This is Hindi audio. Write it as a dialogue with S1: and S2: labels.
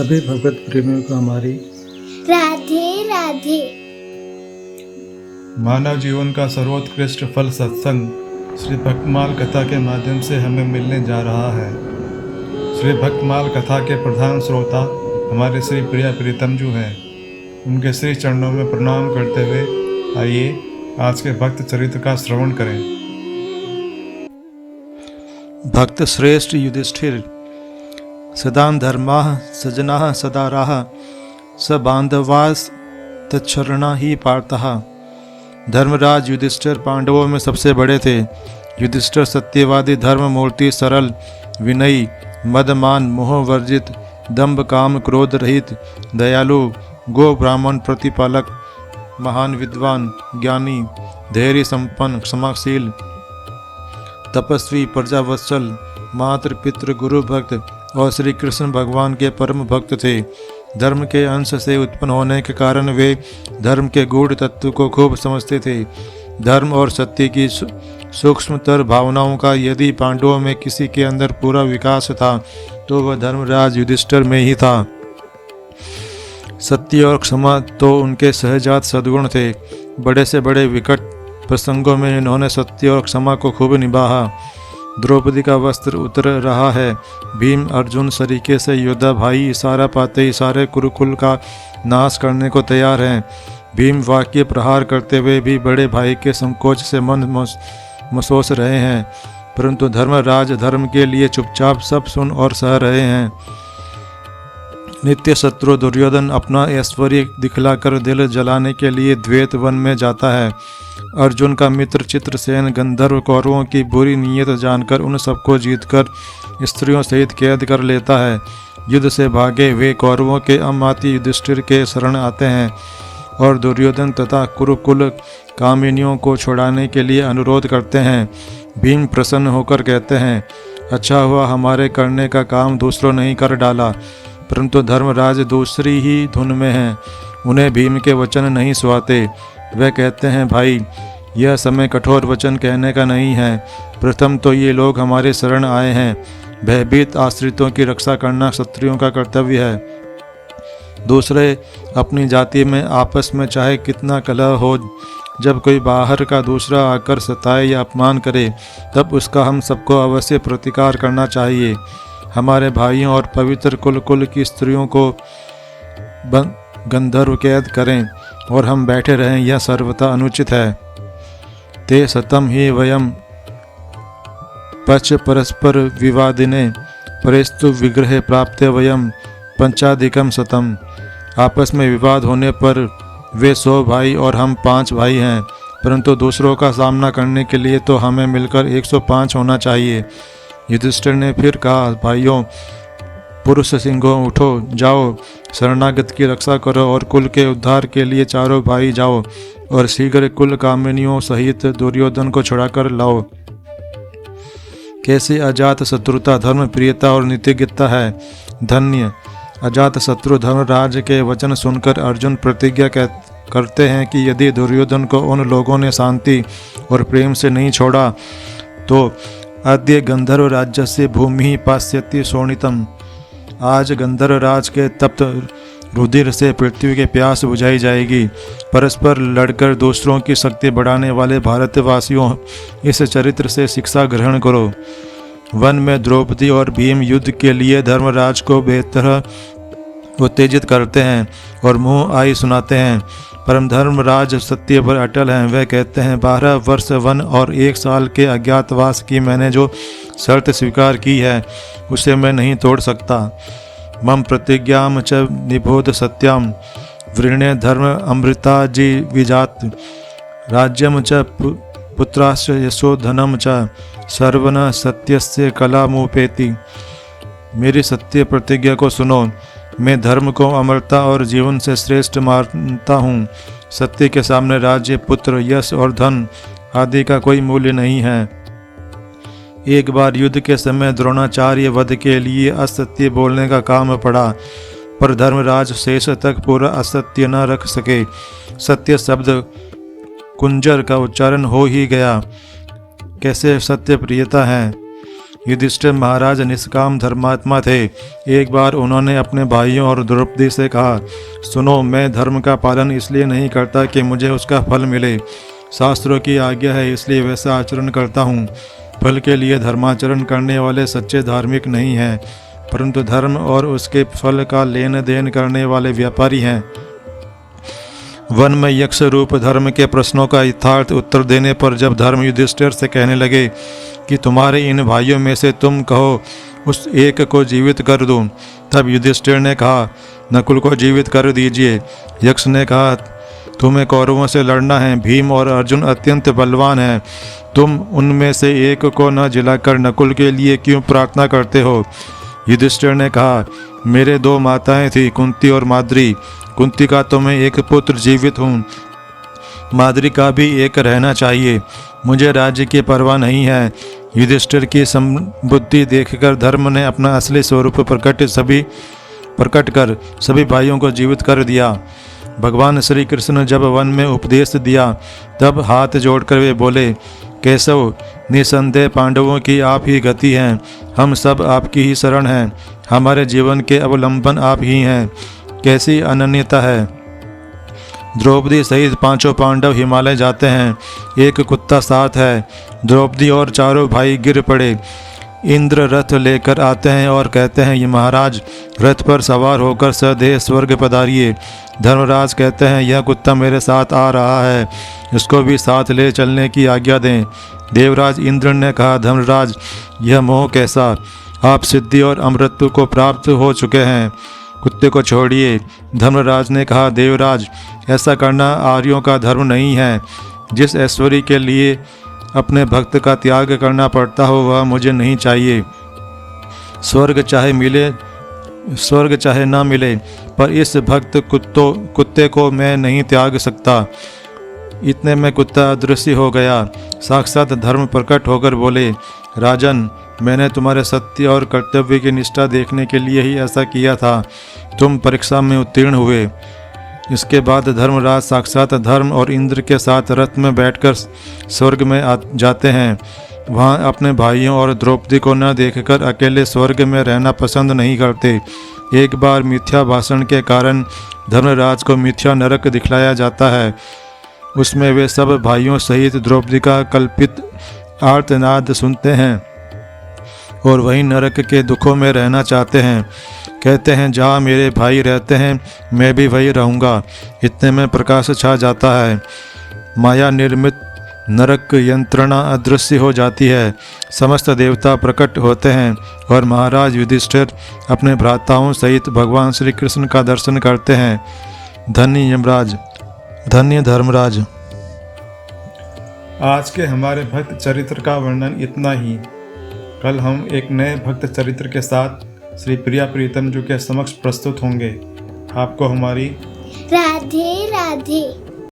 S1: सभी भगवत प्रेमियों को हमारी
S2: राधे राधे।
S3: मानव जीवन का सर्वोत्कृष्ट फल सत्संग श्री भक्तमाल कथा के माध्यम से हमें मिलने जा रहा है। श्री भक्तमाल कथा के प्रधान श्रोता हमारे श्री प्रिया प्रीतम जी हैं। उनके श्री चरणों में प्रणाम करते हुए आइए आज के भक्त चरित्र का श्रवण करें।
S4: भक्त श्रेष्ठ युधिष्ठिर सदां धर्माः सजनाः सदाराः स बांधवास तच्छरणा ही पार्थः। धर्मराज युधिष्ठिर पांडवों में सबसे बड़े थे। युधिष्ठिर सत्यवादी, धर्म मूर्ति, सरल, विनयी, मदमान, मोह वर्जित, दंभ काम क्रोध रहित, दयालु, गो ब्राह्मण प्रतिपालक, महान विद्वान, ज्ञानी, धैर्य संपन्न, क्षमाशील, तपस्वी, प्रजावत्सल, मातृ पितृ गुरु भक्त और श्री कृष्ण भगवान के परम भक्त थे। धर्म के अंश से उत्पन्न होने के कारण वे धर्म के गूढ़ तत्व को खूब समझते थे। धर्म और सत्य की सूक्ष्मतर भावनाओं का यदि पांडवों में किसी के अंदर पूरा विकास था तो वह धर्मराज युधिष्ठिर में ही था। सत्य और क्षमा तो उनके सहजात सद्गुण थे। बड़े से बड़े विकट प्रसंगों में इन्होंने सत्य और क्षमा को खूब निभाया। द्रौपदी का वस्त्र उतर रहा है। भीम अर्जुन सरीके से योद्धा भाई इशारा पाते इशारे कुरुकुल का नाश करने को तैयार हैं। भीम वाक्य प्रहार करते हुए भी बड़े भाई के संकोच से मन महसूस रहे हैं, परंतु धर्मराज धर्म के लिए चुपचाप सब सुन और सह रहे हैं। नित्य शत्रु दुर्योधन अपना ऐश्वर्य दिखलाकर दिल जलाने के लिए द्वैत वन में जाता है। अर्जुन का मित्र चित्रसेन गंधर्व कौरवों की बुरी नीयत जानकर उन सबको जीतकर स्त्रियों सहित कैद कर लेता है। युद्ध से भागे वे कौरवों के अमाती युधिष्ठिर के शरण आते हैं और दुर्योधन तथा कुरुकुल कामिनियों को छुड़ाने के लिए अनुरोध करते हैं। भीम प्रसन्न होकर कहते हैं, अच्छा हुआ हमारे करने का काम दूसरों नहीं कर डाला। परंतु धर्मराज दूसरी ही धुन में हैं। उन्हें भीम के वचन नहीं सुहाते। वे कहते हैं, भाई यह समय कठोर वचन कहने का नहीं है। प्रथम तो ये लोग हमारे शरण आए हैं। भयभीत आश्रितों की रक्षा करना क्षत्रियों का कर्तव्य है। दूसरे, अपनी जाति में आपस में चाहे कितना कलह हो, जब कोई बाहर का दूसरा आकर सताए या अपमान करे तब उसका हम सबको अवश्य प्रतिकार करना चाहिए। हमारे भाइयों और पवित्र कुल की स्त्रियों को गंधर्व कैद करें और हम बैठे रहें, यह सर्वथा अनुचित है। ते सतम ही वयम पच परस्पर विवादिने परेस्तु विग्रह प्राप्ते वयम पंचाधिकम शतम। आपस में विवाद होने पर वे 100 भाई और हम 5 भाई हैं, परंतु दूसरों का सामना करने के लिए तो हमें मिलकर 105 होना चाहिए। युधिष्ठिर ने फिर कहा, भाइयों पुरुष सिंहों उठो, जाओ शरणागत की रक्षा करो और कुल के उद्धार के लिए चारों भाई जाओ और शीघ्र कुल कामिनियों सहित दुर्योधन को छुड़ाकर लाओ। कैसी अजात शत्रुता, धर्म प्रियता और नीतिज्ञता है। धन्य अजात शत्रु धर्मराज के वचन सुनकर अर्जुन प्रतिज्ञा करते हैं कि यदि दुर्योधन को उन लोगों ने शांति और प्रेम से नहीं छोड़ा तो अद्य गंधर्व राज्य से भूमि पास्यति शोणितम। आज गंधर्व राज के तप्त रुधिर से पृथ्वी के प्यास बुझाई जाएगी। परस्पर लड़कर दूसरों की शक्ति बढ़ाने वाले भारतवासियों, इस चरित्र से शिक्षा ग्रहण करो। वन में द्रौपदी और भीम युद्ध के लिए धर्मराज को बेहतर उत्तेजित करते हैं और मुँह आई सुनाते हैं। परम धर्मराज सत्य पर अटल हैं। वह कहते हैं, 12 वर्ष वन और 1 साल के अज्ञातवास की मैंने जो शर्त स्वीकार की है उसे मैं नहीं तोड़ सकता। मम प्रतिज्ञाम च निबोध सत्याम वृणे धर्म अमृता जी विजात राज्यम च पुत्राश्च यशो धनम च सर्वन सत्यस्य कलामुपेति। मेरी सत्य प्रतिज्ञा को सुनो। मैं धर्म को अमरता और जीवन से श्रेष्ठ मानता हूँ। सत्य के सामने राज्य, पुत्र, यश और धन आदि का कोई मूल्य नहीं है। एक बार युद्ध के समय द्रोणाचार्य वध के लिए असत्य बोलने का काम पड़ा, पर धर्मराज शेष तक पूरा असत्य न रख सके। सत्य शब्द कुंजर का उच्चारण हो ही गया। कैसे सत्य प्रियता है। युधिष्ठिर महाराज निष्काम धर्मात्मा थे। एक बार उन्होंने अपने भाइयों और द्रौपदी से कहा, सुनो, मैं धर्म का पालन इसलिए नहीं करता कि मुझे उसका फल मिले। शास्त्रों की आज्ञा है इसलिए वैसा आचरण करता हूँ। फल के लिए धर्माचरण करने वाले सच्चे धार्मिक नहीं हैं, परंतु धर्म और उसके फल का लेन देन करने वाले व्यापारी हैं। वन में यक्ष रूप धर्म के प्रश्नों का यथार्थ उत्तर देने पर जब धर्म युधिष्ठिर से कहने लगे कि तुम्हारे इन भाइयों में से तुम कहो उस एक को जीवित कर दूं, तब युधिष्ठिर ने कहा, नकुल को जीवित कर दीजिए। यक्ष ने कहा, तुम्हें कौरवों से लड़ना है, भीम और अर्जुन अत्यंत बलवान हैं, तुम उनमें से एक को न जिलाकर नकुल के लिए क्यों प्रार्थना करते हो। युधिष्ठिर ने कहा, मेरे 2 माताएं थी, कुंती और माद्री। कुंती का तो मैं एक पुत्र जीवित हूँ, माद्री का भी एक रहना चाहिए। मुझे राज्य की परवाह नहीं है। युधिष्ठिर की समबुद्धि देखकर धर्म ने अपना असली स्वरूप प्रकट कर सभी भाइयों को जीवित कर दिया। भगवान श्री कृष्ण ने जब वन में उपदेश दिया तब हाथ जोड़कर वे बोले, केशव, निसंदेह पांडवों की आप ही गति हैं, हम सब आपकी ही शरण हैं, हमारे जीवन के अवलंबन आप ही हैं। कैसी अनन्यता है। द्रौपदी सहित 5 पांडव हिमालय जाते हैं, एक कुत्ता साथ है। द्रौपदी और चारों भाई गिर पड़े। इंद्र रथ लेकर आते हैं और कहते हैं, ये महाराज रथ पर सवार होकर सदेह स्वर्ग पधारिए। धर्मराज कहते हैं, यह कुत्ता मेरे साथ आ रहा है, इसको भी साथ ले चलने की आज्ञा दें। देवराज इंद्र ने कहा, धर्मराज यह मोह कैसा, आप सिद्धि और अमृत को प्राप्त हो चुके हैं, कुत्ते को छोड़िए। धर्मराज ने कहा, देवराज ऐसा करना आर्यों का धर्म नहीं है। जिस ऐश्वर्य के लिए अपने भक्त का त्याग करना पड़ता हो वह मुझे नहीं चाहिए। स्वर्ग चाहे ना मिले, पर इस भक्त कुत्ते को मैं नहीं त्याग सकता। इतने में कुत्ता अदृश्य हो गया। साक्षात धर्म प्रकट होकर बोले, राजन, मैंने तुम्हारे सत्य और कर्तव्य की निष्ठा देखने के लिए ही ऐसा किया था। तुम परीक्षा में उत्तीर्ण हुए। इसके बाद धर्मराज साक्षात धर्म और इंद्र के साथ रथ में बैठकर स्वर्ग में जाते हैं। वहाँ अपने भाइयों और द्रौपदी को न देखकर अकेले स्वर्ग में रहना पसंद नहीं करते। एक बार मिथ्या भाषण के कारण धर्मराज को मिथ्या नरक दिखलाया जाता है। उसमें वे सब भाइयों सहित द्रौपदी का कल्पित आर्तनाद सुनते हैं और वहीं नरक के दुखों में रहना चाहते हैं। कहते हैं, जहाँ मेरे भाई रहते हैं मैं भी वहीं रहूँगा। इतने में प्रकाश छा जाता है। माया निर्मित नरक यंत्रणा अदृश्य हो जाती है। समस्त देवता प्रकट होते हैं और महाराज युधिष्ठिर अपने भ्राताओं सहित भगवान श्री कृष्ण का दर्शन करते हैं। धन्य यमराज, धन्य धर्मराज।
S3: आज के हमारे भक्त चरित्र का वर्णन इतना ही। कल हम एक नए भक्त चरित्र के साथ श्री प्रिया प्रीतम जी के समक्ष प्रस्तुत होंगे। आपको हमारी
S2: राधे राधे।